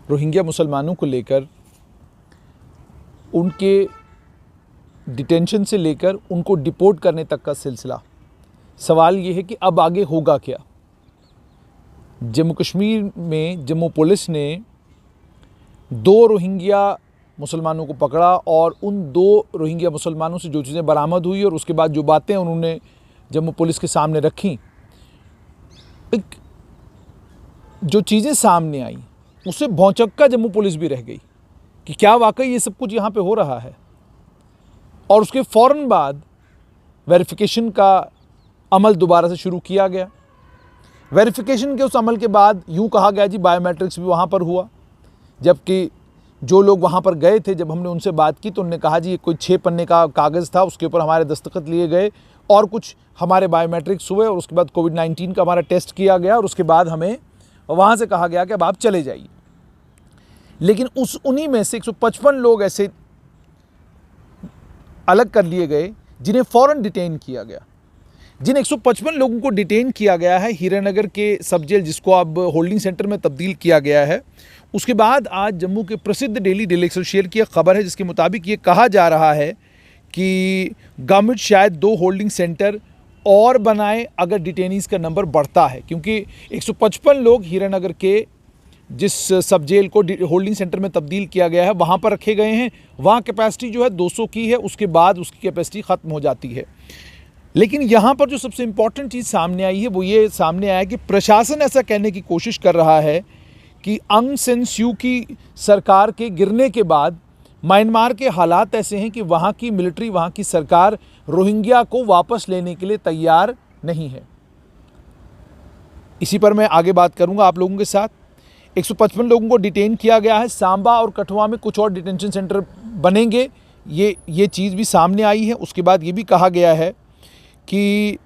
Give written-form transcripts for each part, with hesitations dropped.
Rohingya मुसलमानों को लेकर, उनके डिटेंशन से लेकर उनको डिपोर्ट करने तक का सिलसिला। सवाल ये है कि अब आगे होगा क्या। जम्मू कश्मीर में जम्मू पुलिस ने 2 रोहिंग्या मुसलमानों को पकड़ा और उन 2 रोहिंग्या मुसलमानों से जो चीज़ें बरामद हुई और उसके बाद जो बातें उन्होंने जम्मू पुलिस के सामने रखी, एक जो चीज़ें सामने आई उससे भौचक्का जम्मू पुलिस भी रह गई कि क्या वाकई ये सब कुछ यहाँ पे हो रहा है। और उसके फ़ौरन बाद वेरिफिकेशन का अमल दोबारा से शुरू किया गया। वेरिफिकेशन के उस अमल के बाद यूँ कहा गया जी बायोमेट्रिक्स भी वहाँ पर हुआ, जबकि जो लोग वहाँ पर गए थे जब हमने उनसे बात की तो उन्होंने कहा जी ये कोई 6 पन्ने का कागज़ था, उसके ऊपर हमारे दस्तखत लिए गए और कुछ हमारे बायोमेट्रिक्स हुए और उसके बाद कोविड-19 का हमारा टेस्ट किया गया और उसके बाद हमें वहाँ से कहा गया कि अब आप चले जाइए। लेकिन उन्हीं में से 155 लोग ऐसे अलग कर लिए गए जिन्हें फ़ौरन डिटेन किया गया। जिन 155 लोगों को डिटेन किया गया है हीरानगर के सब जेल, जिसको अब होल्डिंग सेंटर में तब्दील किया गया है, उसके बाद आज जम्मू के प्रसिद्ध डेली एक्सेलसियर की एक खबर है जिसके मुताबिक ये कहा जा रहा है कि गवर्नमेंट शायद 2 होल्डिंग सेंटर और बनाए अगर डिटेनीज़ का नंबर बढ़ता है, क्योंकि 155 लोग हीरानगर के जिस सब जेल को होल्डिंग सेंटर में तब्दील किया गया है वहाँ पर रखे गए हैं। वहाँ कैपेसिटी जो है 200 की है, उसके बाद उसकी कैपेसिटी ख़त्म हो जाती है। लेकिन यहाँ पर जो सबसे इम्पॉर्टेंट चीज़ सामने आई है वो ये सामने आया कि प्रशासन ऐसा कहने की कोशिश कर रहा है कि आंग सान स्यू की सरकार के गिरने के बाद म्यांमार के हालात ऐसे हैं कि वहाँ की मिलिट्री, वहाँ की सरकार रोहिंग्या को वापस लेने के लिए तैयार नहीं है। इसी पर मैं आगे बात करूँगा आप लोगों के साथ। 155 लोगों को डिटेन किया गया है। सांबा और कठुआ में कुछ और डिटेंशन सेंटर बनेंगे, ये चीज़ भी सामने आई है। उसके बाद ये भी कहा गया है कि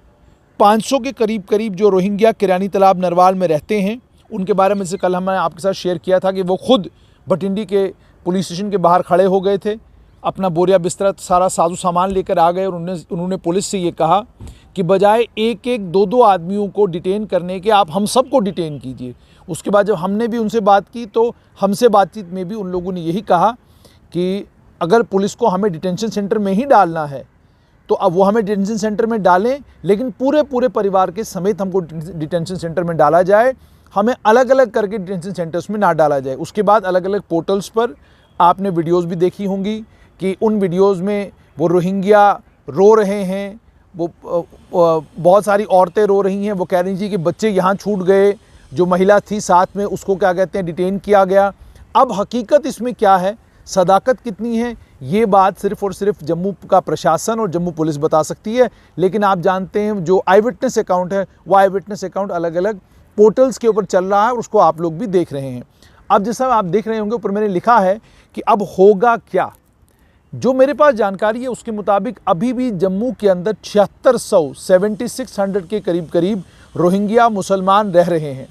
500 के करीब जो रोहिंग्या किरानी तालाब नरवाल में रहते हैं उनके बारे में से कल हमने आपके साथ शेयर किया था कि वो खुद भटिंडी के पुलिस स्टेशन के बाहर खड़े हो गए थे, अपना बोरिया बिस्तरा सारा साजो सामान लेकर आ गए और उन्होंने पुलिस से ये कहा कि बजाय एक 2 आदमियों को डिटेन करने के आप हम सबको डिटेन कीजिए। उसके बाद जब हमने भी उनसे बात की तो हमसे बातचीत में भी उन लोगों ने यही कहा कि अगर पुलिस को हमें डिटेंशन सेंटर में ही डालना है तो अब वो हमें डिटेंशन सेंटर में डालें, लेकिन पूरे परिवार के समेत हमको डिटेंशन सेंटर में डाला जाए, हमें अलग अलग करके डिटेंशन सेंटर्स में ना डाला जाए। उसके बाद अलग अलग पोर्टल्स पर आपने वीडियोज़ भी देखी होंगी कि उन वीडियोज़ में वो रोहिंग्या रो रहे हैं, वो बहुत सारी औरतें रो रही हैं, वो कह रही थी कि बच्चे यहाँ छूट गए, जो महिला थी साथ में उसको क्या कहते हैं डिटेन किया गया। अब हकीकत इसमें क्या है, सदाकत कितनी है, ये बात सिर्फ़ और सिर्फ जम्मू का प्रशासन और जम्मू पुलिस बता सकती है। लेकिन आप जानते हैं जो आई विटनेस अकाउंट है वो आई विटनेस अकाउंट अलग अलग पोर्टल्स के ऊपर चल रहा है और उसको आप लोग भी देख रहे हैं। अब जैसा आप देख रहे होंगे ऊपर मैंने लिखा है कि अब होगा क्या। जो मेरे पास जानकारी है उसके मुताबिक अभी भी जम्मू के अंदर 7600 के करीब रोहिंग्या मुसलमान रह रहे हैं।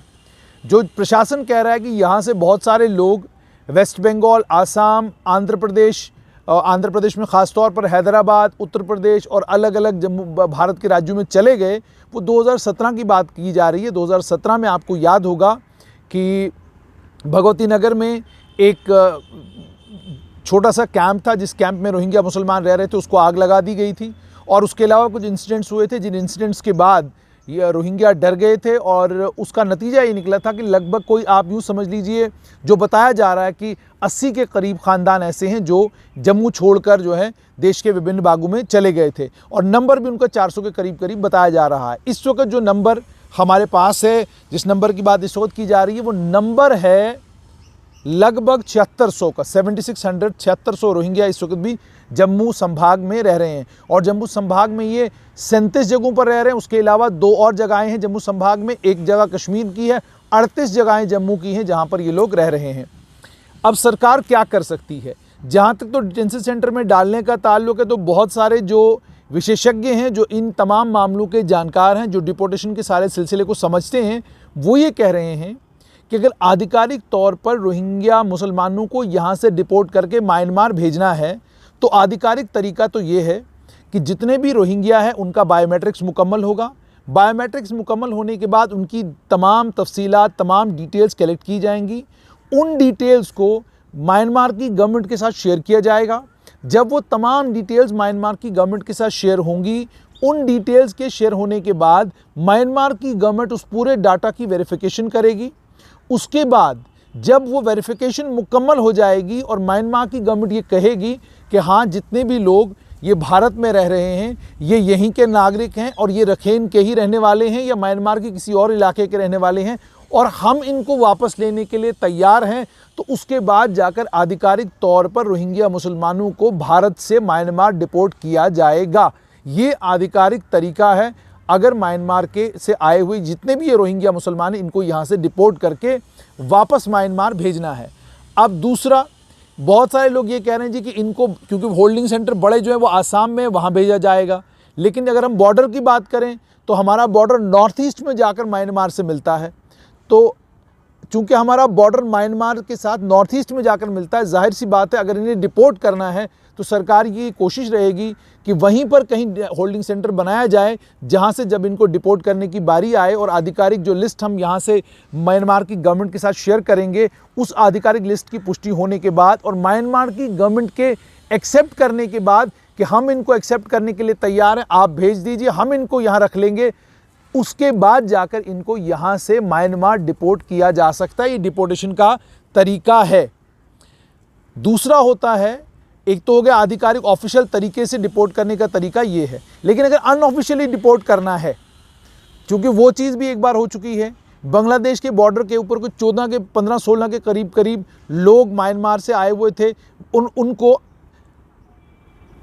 जो प्रशासन कह रहा है कि यहाँ से बहुत सारे लोग वेस्ट बंगाल, आसाम, आंध्र प्रदेश में ख़ास तौर पर हैदराबाद, उत्तर प्रदेश और अलग अलग जम्मू भारत के राज्यों में चले गए, वो 2017 की बात की जा रही है। 2017 में आपको याद होगा कि भगवती नगर में एक छोटा सा कैंप था, जिस कैंप में रोहिंग्या मुसलमान रह रहे थे उसको आग लगा दी गई थी। और उसके अलावा कुछ इंसिडेंट्स हुए थे जिन इंसिडेंट्स के बाद ये रोहिंग्या डर गए थे और उसका नतीजा ये निकला था कि लगभग कोई आप यूँ समझ लीजिए, जो बताया जा रहा है कि 80 के करीब ख़ानदान ऐसे हैं जो जम्मू छोड़कर जो है देश के विभिन्न भागों में चले गए थे और नंबर भी उनका 400 के करीब बताया जा रहा है। इस वक्त जो नंबर हमारे पास है, जिस नंबर की बात इस वक्त की जा रही है, वो नंबर है लगभग 7600 का, 7600 रोहिंग्या इस वक्त भी जम्मू संभाग में रह रहे हैं। और जम्मू संभाग में ये 37 जगहों पर रह रहे हैं। उसके अलावा 2 और जगहें हैं जम्मू संभाग में, एक जगह कश्मीर की है, 38 जगहें जम्मू की हैं जहां पर ये लोग रह रहे हैं। अब सरकार क्या कर सकती है? जहां तक तो डिटेंशन सेंटर में डालने का ताल्लुक है तो बहुत सारे जो विशेषज्ञ हैं, जो इन तमाम मामलों के जानकार हैं, जो डिपोर्टेशन के सारे सिलसिले को समझते हैं, वो ये कह रहे हैं कि अगर आधिकारिक तौर पर रोहिंग्या मुसलमानों को यहाँ से डिपोर्ट करके म्यांमार भेजना है तो आधिकारिक तरीका तो ये है कि जितने भी रोहिंग्या हैं उनका बायोमेट्रिक्स मुकम्मल होगा। बायोमेट्रिक्स मुकम्मल होने के बाद उनकी तमाम तफसीलात, तमाम डिटेल्स कलेक्ट की जाएंगी। उन डिटेल्स को म्यांमार की गवर्नमेंट के साथ शेयर किया जाएगा। जब वो तमाम डिटेल्स म्यांमार की गवर्नमेंट के साथ शेयर होंगी, उन डिटेल्स के शेयर होने के बाद म्यांमार की गवर्नमेंट उस पूरे डाटा की वेरिफिकेशन करेगी। उसके बाद जब वो वेरिफिकेशन मुकम्मल हो जाएगी और म्यांमार की गवर्नमेंट ये कहेगी कि हाँ, जितने भी लोग ये भारत में रह रहे हैं ये यहीं के नागरिक हैं और ये रखेन के ही रहने वाले हैं या म्यांमार के किसी और इलाके के रहने वाले हैं और हम इनको वापस लेने के लिए तैयार हैं, तो उसके बाद जाकर आधिकारिक तौर पर रोहिंग्या मुसलमानों को भारत से म्यांमार डिपोर्ट किया जाएगा। ये आधिकारिक तरीका है। अगर म्यांमार के से आए हुए जितने भी ये रोहिंग्या मुसलमान हैं इनको यहाँ से डिपोर्ट करके वापस म्यांमार भेजना है। अब दूसरा, बहुत सारे लोग ये कह रहे हैं जी कि इनको, क्योंकि होल्डिंग सेंटर बड़े जो है वो आसाम में, वहाँ भेजा जाएगा। लेकिन अगर हम बॉर्डर की बात करें तो हमारा बॉर्डर नॉर्थ ईस्ट में जाकर म्यांमार से मिलता है। तो चूँकि हमारा बॉर्डर म्यांमार के साथ नॉर्थ ईस्ट में जाकर मिलता है, जाहिर सी बात है अगर इन्हें डिपोर्ट करना है तो सरकार की कोशिश रहेगी कि वहीं पर कहीं होल्डिंग सेंटर बनाया जाए, जहां से जब इनको डिपोर्ट करने की बारी आए और आधिकारिक जो लिस्ट हम यहां से म्यांमार की गवर्नमेंट के साथ शेयर करेंगे, उस आधिकारिक लिस्ट की पुष्टि होने के बाद और म्यांमार की गवर्नमेंट के एक्सेप्ट करने के बाद कि हम इनको एक्सेप्ट करने के लिए तैयार हैं, आप भेज दीजिए, हम इनको यहाँ रख लेंगे, उसके बाद जाकर इनको यहाँ से म्यांमार डिपोर्ट किया जा सकता है। ये डिपोर्टेशन का तरीका है। दूसरा होता है, एक तो हो गया आधिकारिक ऑफिशियल तरीके से डिपोर्ट करने का तरीका ये है, लेकिन अगर अनऑफिशियली डिपोर्ट करना है, क्योंकि वो चीज़ भी एक बार हो चुकी है, बांग्लादेश के बॉर्डर के ऊपर कुछ 15-16 के करीब लोग म्यांमार से आए हुए थे, उनको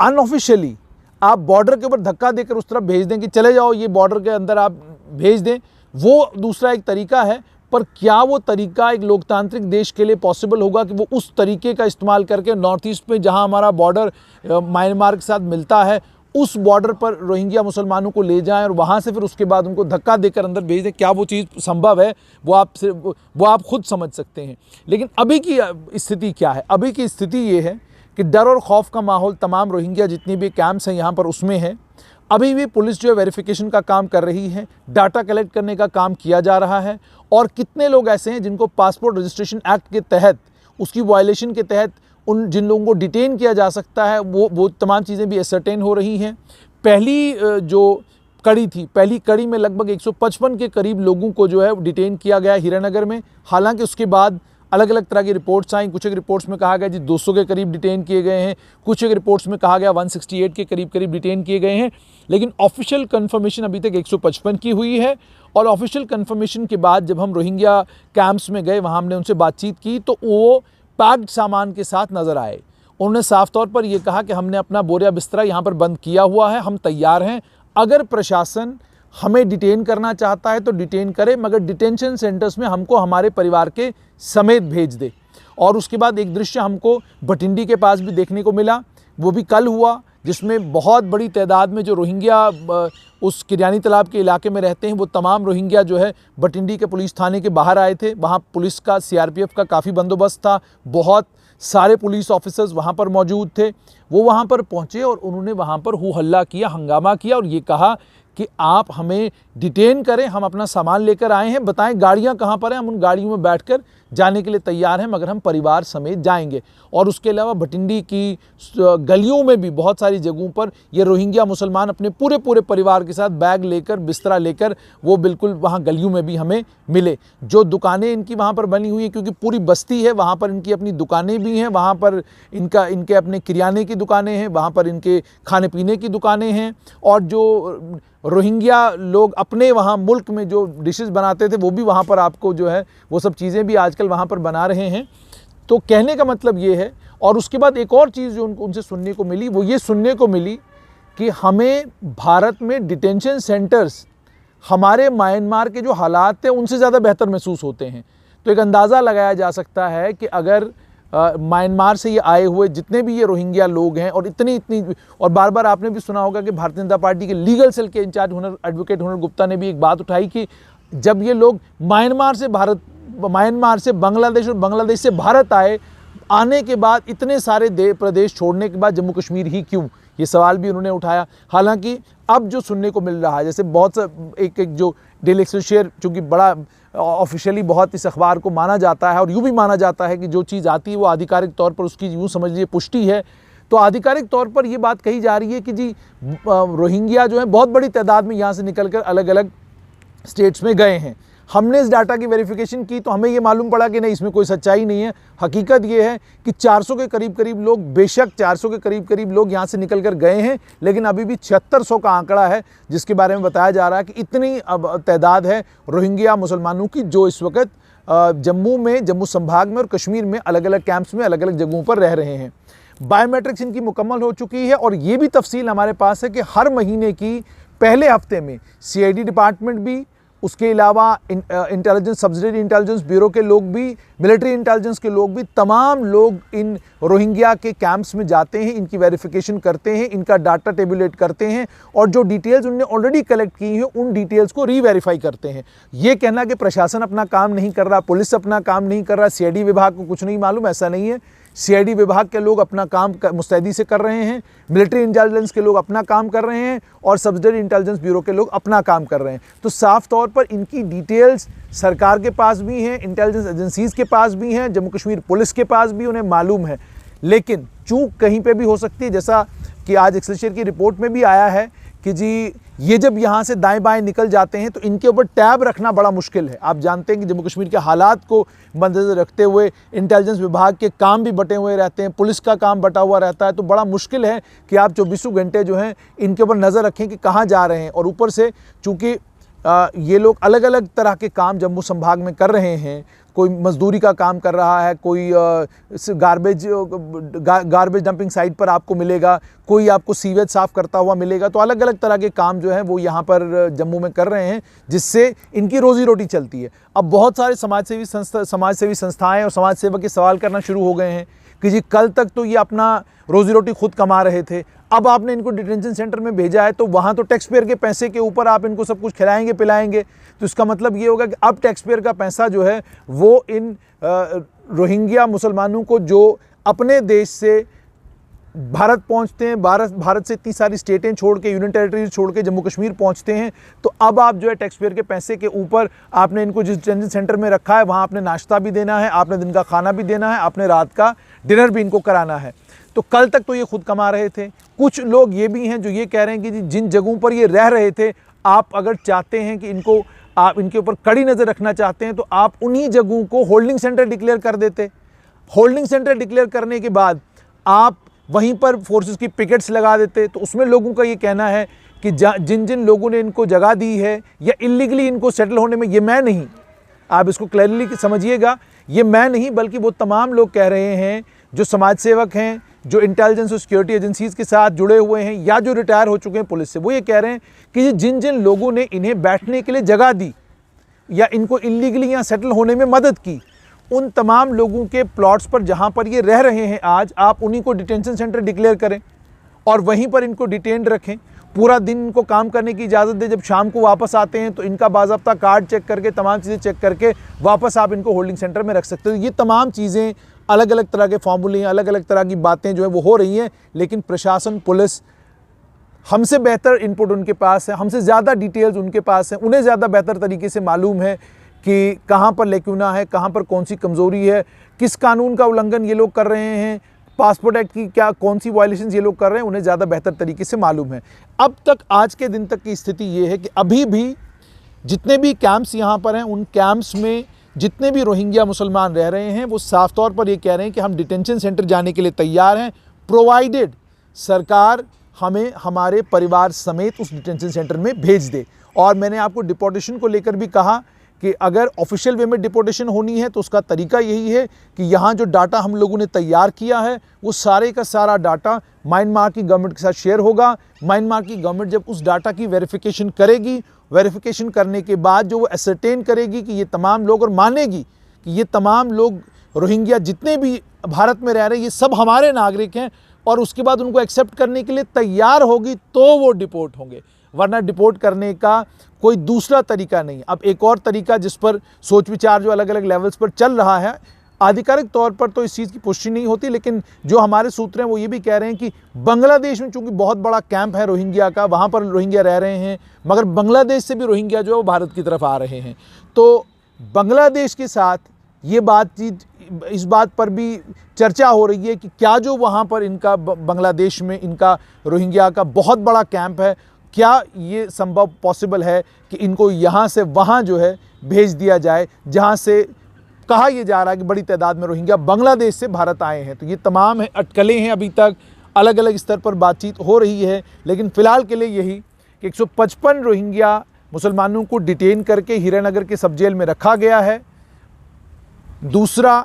अनऑफिशियली आप बॉर्डर के ऊपर धक्का देकर उस तरफ भेज दें कि चले जाओ, ये बॉर्डर के अंदर आप भेज दें, वो दूसरा एक तरीका है। पर क्या वो तरीका एक लोकतांत्रिक देश के लिए पॉसिबल होगा कि वो उस तरीके का इस्तेमाल करके नॉर्थ ईस्ट में जहां हमारा बॉर्डर म्यांमार के साथ मिलता है, उस बॉर्डर पर रोहिंग्या मुसलमानों को ले जाएं और वहां से फिर उसके बाद उनको धक्का देकर अंदर भेज दें? क्या वो चीज़ संभव है? वो आप खुद समझ सकते हैं। लेकिन अभी की स्थिति क्या है? अभी की स्थिति ये है कि डर और खौफ का माहौल तमाम रोहिंग्या जितनी भी कैंप्स हैं यहाँ पर उसमें है। अभी भी पुलिस जो है वेरिफिकेशन का काम कर रही है, डाटा कलेक्ट करने का काम किया जा रहा है और कितने लोग ऐसे हैं जिनको पासपोर्ट रजिस्ट्रेशन एक्ट के तहत, उसकी वायलेशन के तहत उन जिन लोगों को डिटेन किया जा सकता है, वो तमाम चीज़ें भी असरटेन हो रही हैं। पहली जो कड़ी थी, पहली कड़ी में लगभग 155 के करीब लोगों को जो है डिटेन किया गया हीरानगर में। हालांकि उसके बाद अलग अलग तरह की रिपोर्ट्स आई। कुछ एक रिपोर्ट्स में कहा गया जी 200 के करीब डिटेन किए गए हैं, कुछ एक रिपोर्ट्स में कहा गया 168 के करीब डिटेन किए गए हैं। लेकिन ऑफिशियल कंफर्मेशन अभी तक 155 की हुई है। और ऑफिशियल कंफर्मेशन के बाद जब हम रोहिंग्या कैंप्स में गए, वहाँ हमने उनसे बातचीत की तो वो पैक्ड सामान के साथ नज़र आए। उन्होंने साफ तौर पर यह कहा कि हमने अपना बोरिया बिस्तरा यहाँ पर बंद किया हुआ है, हम तैयार हैं, अगर प्रशासन हमें डिटेन करना चाहता है तो डिटेन करे, मगर डिटेंशन सेंटर्स में हमको हमारे परिवार के समेत भेज दे। और उसके बाद एक दृश्य हमको भटिंडी के पास भी देखने को मिला, वो भी कल हुआ, जिसमें बहुत बड़ी तादाद में जो रोहिंग्या उस किरयानी तालाब के इलाके में रहते हैं, वो तमाम रोहिंग्या जो है भटिंडी के पुलिस थाने के बाहर आए थे। वहाँ पुलिस का, सीआरपीएफ का काफ़ी बंदोबस्त था, बहुत सारे पुलिस ऑफिसर्स वहाँ पर मौजूद थे। वो वहाँ पर पहुँचे और उन्होंने वहाँ पर हू हल्ला किया, हंगामा किया और ये कहा कि आप हमें डिटेन करें, हम अपना सामान लेकर आए हैं, बताएं गाड़ियां कहां पर हैं, हम उन गाड़ियों में बैठकर जाने के लिए तैयार हैं, मगर हम परिवार समेत जाएंगे। और उसके अलावा भटिंडी की गलियों में भी बहुत सारी जगहों पर ये रोहिंग्या मुसलमान अपने पूरे परिवार के साथ बैग लेकर, बिस्तरा लेकर वो बिल्कुल वहाँ गलियों में भी हमें मिले। जो दुकानें इनकी वहाँ पर बनी हुई हैं, क्योंकि पूरी बस्ती है, वहाँ पर इनकी अपनी दुकानें भी हैं, वहाँ पर इनके अपने किराने की दुकानें हैं, वहाँ पर इनके खाने पीने की दुकानें हैं। और जो रोहिंग्या लोग अपने वहाँ मुल्क में जो डिशेस बनाते थे वो भी वहाँ पर आपको जो है वो सब चीज़ें भी आजकल वहाँ पर बना रहे हैं। तो कहने का मतलब ये है। और उसके बाद एक और चीज़ जो उनसे सुनने को मिली, वो ये सुनने को मिली कि हमें भारत में डिटेंशन सेंटर्स हमारे म्यांमार के जो हालात हैं उनसे ज़्यादा बेहतर महसूस होते हैं। तो एक अंदाज़ा लगाया जा सकता है कि अगर म्यांमार से ये आए हुए जितने भी ये रोहिंग्या लोग हैं और इतनी और बार बार आपने भी सुना होगा कि भारतीय जनता पार्टी के लीगल सेल के इंचार्ज एडवोकेट हुनर गुप्ता ने भी एक बात उठाई कि जब ये लोग म्यांमार से बांग्लादेश और बांग्लादेश से भारत आने के बाद इतने सारे प्रदेश छोड़ने के बाद जम्मू कश्मीर ही क्यों, ये सवाल भी उन्होंने उठाया। हालांकि अब जो सुनने को मिल रहा है, जैसे बहुत सा एक जो डेली एक्सप्रेस चूँकि बड़ा ऑफिशियली बहुत इस अखबार को माना जाता है और यूँ भी माना जाता है कि जो चीज़ आती है वो आधिकारिक तौर पर उसकी यूँ समझ लीजिए पुष्टि है। तो आधिकारिक तौर पर ये बात कही जा रही है कि जी रोहिंग्या जो है बहुत बड़ी तादाद में यहाँ से निकलकर अलग अलग स्टेट्स में गए हैं। हमने इस डाटा की वेरिफिकेशन की तो हमें ये मालूम पड़ा कि नहीं, इसमें कोई सच्चाई नहीं है। हकीकत ये है कि 400 के करीब लोग, बेशक 400 के करीब लोग यहाँ से निकल कर गए हैं, लेकिन अभी भी 7600 का आंकड़ा है जिसके बारे में बताया जा रहा है कि इतनी अब तादाद है रोहिंग्या मुसलमानों की जो इस वक्त जम्मू संभाग में और कश्मीर में अलग अलग कैंप्स में अलग अलग जगहों पर रह रहे हैं। बायोमेट्रिक्स इनकी मुकम्मल हो चुकी है और ये भी तफसील हमारे पास है कि हर महीने की पहले हफ्ते में CID डिपार्टमेंट भी, उसके अलावा इंटेलिजेंस सब्सिडियरी इंटेलिजेंस ब्यूरो के लोग भी, मिलिट्री इंटेलिजेंस के लोग भी, तमाम लोग इन रोहिंग्या के कैंप्स में जाते हैं, इनकी वेरिफिकेशन करते हैं, इनका डाटा टेबुलेट करते हैं और जो डिटेल्स उन्होंने ऑलरेडी कलेक्ट की हैं उन डिटेल्स को रीवेरीफाई करते हैं। ये कहना कि प्रशासन अपना काम नहीं कर रहा, पुलिस अपना काम नहीं कर रहा, CID विभाग को कुछ नहीं मालूम, ऐसा नहीं है। CID विभाग के लोग अपना काम मुस्तैदी से कर रहे हैं, मिलिट्री इंटेलिजेंस के लोग अपना काम कर रहे हैं और सब्सिडियरी इंटेलिजेंस ब्यूरो के लोग अपना काम कर रहे हैं। तो साफ तौर पर इनकी डिटेल्स सरकार के पास भी हैं, इंटेलिजेंस एजेंसीज़ के पास भी हैं, जम्मू कश्मीर पुलिस के पास भी उन्हें मालूम है। लेकिन चूक कहीं पे भी हो सकती है, जैसा कि आज एक्सेलसियर की रिपोर्ट में भी आया है कि जी ये जब यहाँ से दाएं बाएं निकल जाते हैं तो इनके ऊपर टैब रखना बड़ा मुश्किल है। आप जानते हैं कि जम्मू कश्मीर के हालात को मद्देनजर रखते हुए इंटेलिजेंस विभाग के काम भी बटे हुए रहते हैं, पुलिस का काम बटा हुआ रहता है, तो बड़ा मुश्किल है कि आप 24 घंटे जो हैं इनके ऊपर नज़र रखें कि कहाँ जा रहे हैं। और ऊपर से चूँकि ये लोग अलग अलग तरह के काम जम्मू संभाग में कर रहे हैं, कोई मजदूरी का काम कर रहा है, कोई गार्बेज डंपिंग साइट पर आपको मिलेगा, कोई आपको सीवेज साफ़ करता हुआ मिलेगा। तो अलग अलग तरह के काम जो है वो यहाँ पर जम्मू में कर रहे हैं, जिससे इनकी रोज़ी रोटी चलती है। अब बहुत सारे समाजसेवी संस्थाएं और समाज सेवक ये सवाल करना शुरू हो गए हैं कि जी कल तक तो ये अपना रोज़ी रोटी खुद कमा रहे थे, अब आपने इनको डिटेंशन सेंटर में भेजा है तो वहाँ तो टैक्स पेयर के पैसे के ऊपर आप इनको सब कुछ खिलाएंगे पिलाएंगे, तो इसका मतलब ये होगा कि अब टैक्स पेयर का पैसा जो है वो इन रोहिंग्या मुसलमानों को जो अपने देश से भारत पहुंचते हैं, भारत से इतनी सारी स्टेटें छोड़ के, यूनियन टेरिटरीज छोड़ के जम्मू कश्मीर पहुंचते हैं, तो अब आप जो है टैक्स पेयर के पैसे के ऊपर आपने इनको जिस डिटेंशन सेंटर में रखा है वहाँ आपने नाश्ता भी देना है, आपने दिन का खाना भी देना है, आपने रात का डिनर भी इनको कराना है। तो कल तक तो ये खुद कमा रहे थे। कुछ लोग ये भी हैं जो ये कह रहे हैं कि जिन जगहों पर ये रह रहे थे, आप अगर चाहते हैं कि आप इनके ऊपर कड़ी नज़र रखना चाहते हैं तो आप उन्हीं जगहों को होल्डिंग सेंटर डिक्लेयर कर देते। होल्डिंग सेंटर डिक्लेयर करने के बाद आप वहीं पर फोर्सेस की पिकेट्स लगा देते। तो उसमें लोगों का ये कहना है कि जिन जिन लोगों ने इनको जगह दी है या इलीगली इनको सेटल होने में, ये मैं नहीं, आप इसको क्लियरली समझिएगा, ये मैं नहीं बल्कि वो तमाम लोग कह रहे हैं जो समाज सेवक हैं, जो इंटेलिजेंस और सिक्योरिटी एजेंसीज़ के साथ जुड़े हुए हैं या जो रिटायर हो चुके हैं पुलिस से, वो ये कह रहे हैं कि जिन जिन लोगों ने इन्हें बैठने के लिए जगह दी या इनको इलीगली यहाँ सेटल होने में मदद की, उन तमाम लोगों के प्लॉट्स पर जहाँ पर ये रह रहे हैं आज, आप उन्हीं को डिटेंशन सेंटर डिक्लेयर करें और वहीं पर इनको डिटेन्ड रखें, पूरा दिन इनको काम करने की इजाज़त दें। जब शाम को वापस आते हैं तो इनका बाज़ाब्ता कार्ड चेक करके, तमाम चीज़ें चेक करके वापस आप इनको होल्डिंग सेंटर में रख सकते हो। ये तमाम चीज़ें, अलग अलग तरह के फार्मूले, अलग अलग तरह की बातें जो है वो हो रही हैं, लेकिन प्रशासन, पुलिस, हमसे बेहतर इनपुट उनके पास है, हमसे ज़्यादा डिटेल्स उनके पास है, उन्हें ज़्यादा बेहतर तरीके से मालूम है कि कहाँ पर लेक्यूना है, कहाँ पर कौन सी कमज़ोरी है, किस कानून का उल्लंघन ये लोग कर रहे हैं, पासपोर्ट एक्ट की कौन सी वायलेशन ये लोग कर रहे हैं, उन्हें ज़्यादा बेहतर तरीके से मालूम है। अब तक, आज के दिन तक की स्थिति ये है कि अभी भी जितने भी कैंप्स यहाँ पर हैं, उन कैंप्स में जितने भी रोहिंग्या मुसलमान रह रहे हैं वो साफ तौर पर ये कह रहे हैं कि हम डिटेंशन सेंटर जाने के लिए तैयार हैं, प्रोवाइडेड सरकार हमें हमारे परिवार समेत उस डिटेंशन सेंटर में भेज दे। और मैंने आपको डिपोर्टेशन को लेकर भी कहा कि अगर ऑफिशियल वे में डिपोर्टेशन होनी है तो उसका तरीका यही है कि यहाँ जो डाटा हम लोगों ने तैयार किया है वो सारे का सारा डाटा म्यांमार की गवर्नमेंट के साथ शेयर होगा। म्यांमार की गवर्नमेंट जब उस डाटा की वेरिफिकेशन करेगी, वेरिफिकेशन करने के बाद जो वो एसरटेन करेगी कि ये तमाम लोग, और मानेगी कि ये तमाम लोग रोहिंग्या जितने भी भारत में रह रहे हैं ये सब हमारे नागरिक हैं, और उसके बाद उनको एक्सेप्ट करने के लिए तैयार होगी तो वो डिपोर्ट होंगे, वरना डिपोर्ट करने का कोई दूसरा तरीका नहीं। अब एक और तरीका जिस पर सोच विचार जो अलग अलग लेवल्स पर चल रहा है, आधिकारिक तौर पर तो इस चीज़ की पुष्टि नहीं होती, लेकिन जो हमारे सूत्र हैं वो ये भी कह रहे हैं कि बांग्लादेश में चूंकि बहुत बड़ा कैंप है रोहिंग्या का, वहाँ पर रोहिंग्या रह रहे हैं, मगर बांग्लादेश से भी रोहिंग्या जो है वो भारत की तरफ आ रहे हैं। तो बांग्लादेश के साथ ये बातचीत, इस बात पर भी चर्चा हो रही है कि क्या जो वहाँ पर इनका बांग्लादेश में इनका रोहिंग्या का बहुत बड़ा कैंप है, क्या ये संभव पॉसिबल है कि इनको यहाँ से वहाँ जो है भेज दिया जाए, जहाँ से कहा यह जा रहा है कि बड़ी तादाद में रोहिंग्या बांग्लादेश से भारत आए हैं। तो ये तमाम अटकलें हैं, अभी तक अलग अलग स्तर पर बातचीत हो रही है, लेकिन फ़िलहाल के लिए यही कि 155 रोहिंग्या मुसलमानों को डिटेन करके हीरानगर के सब जेल में रखा गया है। दूसरा,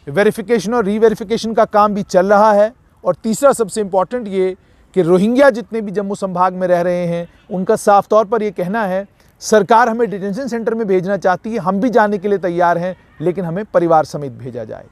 वेरिफिकेशन और रीवेरिफिकेशन का काम भी चल रहा है। और तीसरा सबसे इम्पॉर्टेंट ये कि रोहिंग्या जितने भी जम्मू संभाग में रह रहे हैं, उनका साफ तौर पर ये कहना है सरकार हमें डिटेंशन सेंटर में भेजना चाहती है, हम भी जाने के लिए तैयार हैं, लेकिन हमें परिवार समेत भेजा जाए।